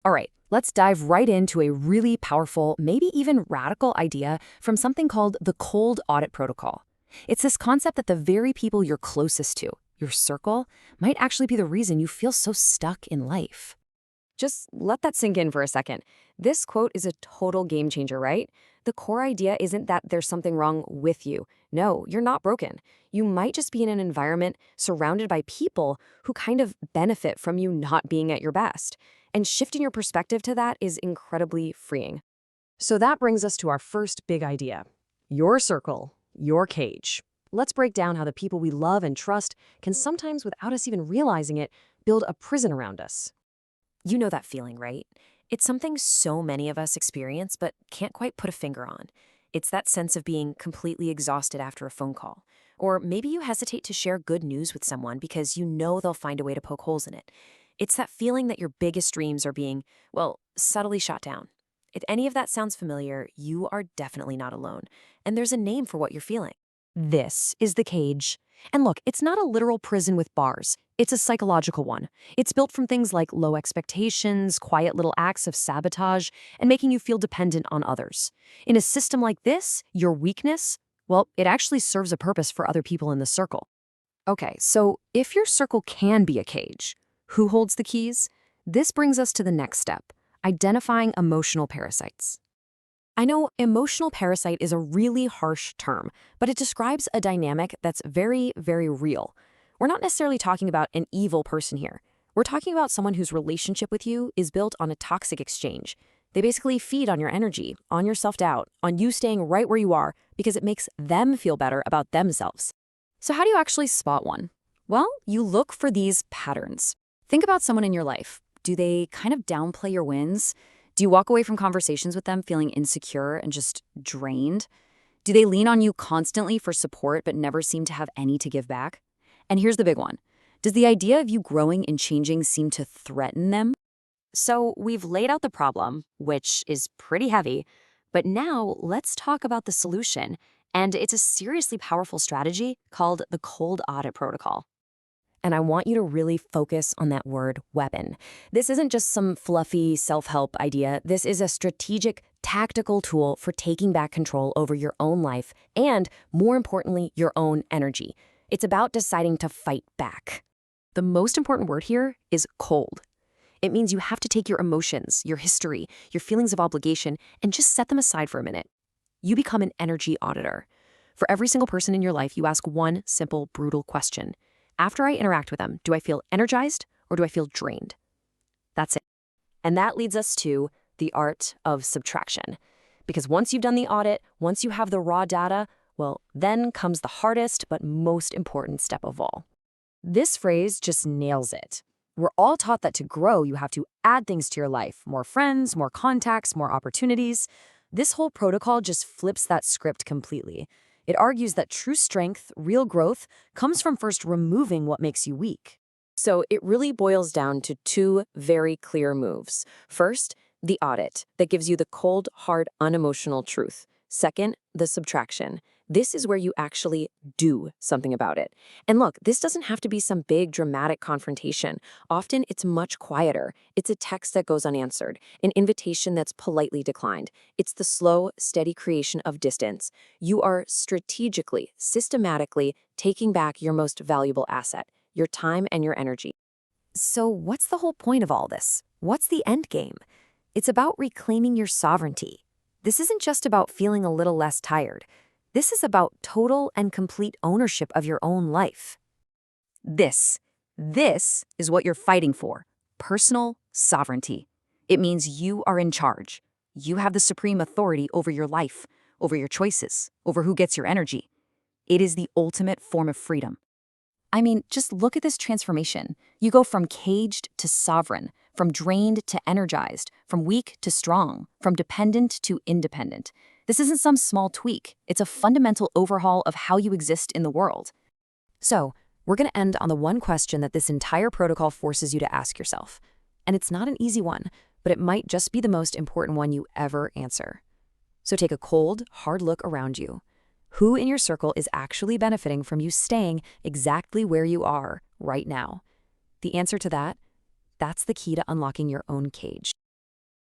All right, let's dive right into a really powerful, maybe even radical idea from something called the cold audit protocol. It's this concept that the very people you're closest to, your circle, might actually be the reason you feel so stuck in life. Just let that sink in for a second. This quote is a total game changer, right? The core idea isn't that there's something wrong with you. No, you're not broken. You might just be in an environment surrounded by people who kind of benefit from you not being at your best. And shifting your perspective to that is incredibly freeing. So that brings us to our first big idea. Your circle, your cage. Let's break down how the people we love and trust can sometimes, without us even realizing it, build a prison around us. You know that feeling, right? It's something so many of us experience but can't quite put a finger on. It's that sense of being completely exhausted after a phone call. Or maybe you hesitate to share good news with someone because you know they'll find a way to poke holes in it. It's that feeling that your biggest dreams are being, well, subtly shot down. If any of that sounds familiar, you are definitely not alone. And there's a name for what you're feeling. This is the cage. And look, it's not a literal prison with bars. It's a psychological one. It's built from things like low expectations, quiet little acts of sabotage, and making you feel dependent on others. In a system like this, your weakness, well, it actually serves a purpose for other people in the circle. Okay, so if your circle can be a cage, who holds the keys? This brings us to the next step, identifying emotional parasites. I know emotional parasite is a really harsh term, but it describes a dynamic that's very, very real. We're not necessarily talking about an evil person here. We're talking about someone whose relationship with you is built on a toxic exchange. They basically feed on your energy, on your self-doubt, on you staying right where you are because it makes them feel better about themselves. So how do you actually spot one? Well, you look for these patterns. Think about someone in your life. Do they kind of downplay your wins? Do you walk away from conversations with them feeling insecure and just drained? Do they lean on you constantly for support but never seem to have any to give back? And here's the big one. Does the idea of you growing and changing seem to threaten them? So we've laid out the problem, which is pretty heavy, but now let's talk about the solution. And it's a seriously powerful strategy called the cold audit protocol. And I want you to really focus on that word weapon. This isn't just some fluffy self-help idea. This is a strategic, tactical tool for taking back control over your own life and, more importantly, your own energy. It's about deciding to fight back. The most important word here is cold. It means you have to take your emotions, your history, your feelings of obligation, and just set them aside for a minute. You become an energy auditor. For every single person in your life, you ask one simple, brutal question. After I interact with them, do I feel energized or do I feel drained? That's it. And that leads us to the art of subtraction. Because once you've done the audit, once you have the raw data, well, then comes the hardest but most important step of all. This phrase just nails it. We're all taught that to grow, you have to add things to your life. More friends, more contacts, more opportunities. This whole protocol just flips that script completely. It argues that true strength, real growth, comes from first removing what makes you weak. So it really boils down to two very clear moves. First, the audit that gives you the cold, hard, unemotional truth. Second, the subtraction. This is where you actually do something about it. And look, this doesn't have to be some big dramatic confrontation. Often it's much quieter. It's a text that goes unanswered, an invitation that's politely declined. It's the slow, steady creation of distance. You are strategically, systematically taking back your most valuable asset, your time and your energy. So what's the whole point of all this? What's the end game? It's about reclaiming your sovereignty. This isn't just about feeling a little less tired. This is about total and complete ownership of your own life. This is what you're fighting for. Personal sovereignty. It means you are in charge. You have the supreme authority over your life, over your choices, over who gets your energy. It is the ultimate form of freedom. I mean, just look at this transformation. You go from caged to sovereign, from drained to energized, from weak to strong, from dependent to independent. This isn't some small tweak. It's a fundamental overhaul of how you exist in the world. So, we're going to end on the one question that this entire protocol forces you to ask yourself. And it's not an easy one, but it might just be the most important one you ever answer. So take a cold, hard look around you. Who in your circle is actually benefiting from you staying exactly where you are right now? The answer to that, that's the key to unlocking your own cage.